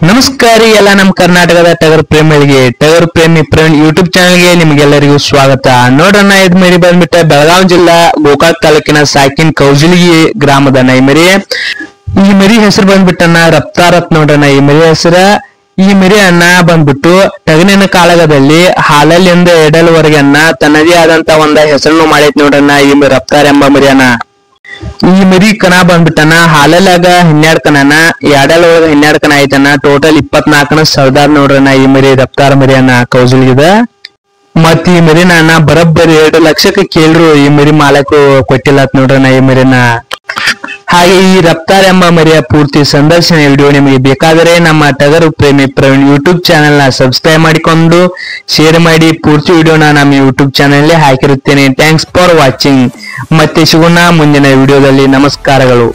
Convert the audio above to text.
ನಮಸ್ಕಾರ ಎಲ್ಲ ನಮ್ಮ ಕರ್ನಾಟಕದ ಟಗರ್ ಪ್ರೇಮಿಗಳಿಗೆ ಟಗರ್ ಪ್ರೇಮಿ ಪ್ರವೀಣ್ ಯೂಟ್ಯೂಬ್ ಚಾನೆಲ್ಗೆ ನಿಮಗೆಲ್ಲರಿಗೂ ಸ್ವಾಗತ. ನೋಡೋಣ ಇದು ಮರಿ ಬಂದ್ಬಿಟ್ಟ ಬೆಳಗಾವಿ ಜಿಲ್ಲಾ ಗೋಕಾಕ್ ತಾಲೂಕಿನ ಸಾಕಿನ್ ಕೌಜಲಗಿ ಗ್ರಾಮದ ನೈಮರಿ. ಈ ಮರಿ ಹೆಸರು ಬಂದ್ಬಿಟ್ಟನ್ನ ರಫ್ತಾರತ್. ನೋಡೋಣ ಈ ಮರಿ ಹೆಸರ. ಈ ಮರಿ ಅನ್ನ ಬಂದ್ಬಿಟ್ಟು ಟಗರಿನ ಕಾಳಗದಲ್ಲಿ ಹಾಲಲ್ಲಿಂದ ಎಡಲ್ವರೆಗೆ ಅನ್ನ ತನ್ನದೇ ಆದಂತ ಒಂದ ಹೆಸರನ್ನು ಮಾಡೈತಿ. ನೋಡೋಣ ಈ ರಫ್ತಾರ್ ಎಂಬ ಮರಿಯನ್ನ. ಈ ಮರಿ ಕಣ ಬಂದ್ಬಿಟ್ಟನ ಹಾಲಲ್ಲಾಗ 12 ಕಣನ, ಎಡಲ್ ಒಳಗ 12 ಕಣ ಐತನ. ಟೋಟಲ್ 24 ಸರ್ದಾರ್. ನೋಡ್ರಣ್ಣ ಈ ಮರಿ ರಫ್ತಾರ್ ಮರಿಯನ್ನ ಕೌಜಲ್ಗಿದ. ಮತ್ ಈ ಮರಿನ ಅನ್ನ ಬರಬ್ಬರಿ 2 ಲಕ್ಷಕ್ಕೆ ಕೇಳ್ರು ಈ ಮರಿ ಮಾಲಕು ಕೊಟ್ಟಿಲ್ಲ ನೋಡ್ರಣ್ಣ ಈ ಮರಿನ. ಹಾಗೆ ಈ ರಫ್ತಾರ್ ಎಂಬ ಮರಿಯ ಪೂರ್ತಿ ಸಂದರ್ಶನ ವಿಡಿಯೋ ನಿಮಗೆ ಬೇಕಾದರೆ ನಮ್ಮ ಟಗರ್ ಪ್ರೇಮಿ ಪ್ರವೀಣ್ ಯೂಟ್ಯೂಬ್ ಚಾನೆಲ್ ನ ಸಬ್ಸ್ಕ್ರೈಬ್ ಮಾಡಿಕೊಂಡು ಶೇರ್ ಮಾಡಿ. ಪೂರ್ತಿ ವಿಡಿಯೋನ ನಮ್ಮ ಯೂಟ್ಯೂಬ್ ಚಾನೆಲ್ ಹಾಕಿರುತ್ತೇನೆ. Thanks for watching. ಮತ್ತೆ ಸಿಗೋಣ ಮುಂದಿನ ವಿಡಿಯೋದಲ್ಲಿ. ನಮಸ್ಕಾರಗಳು.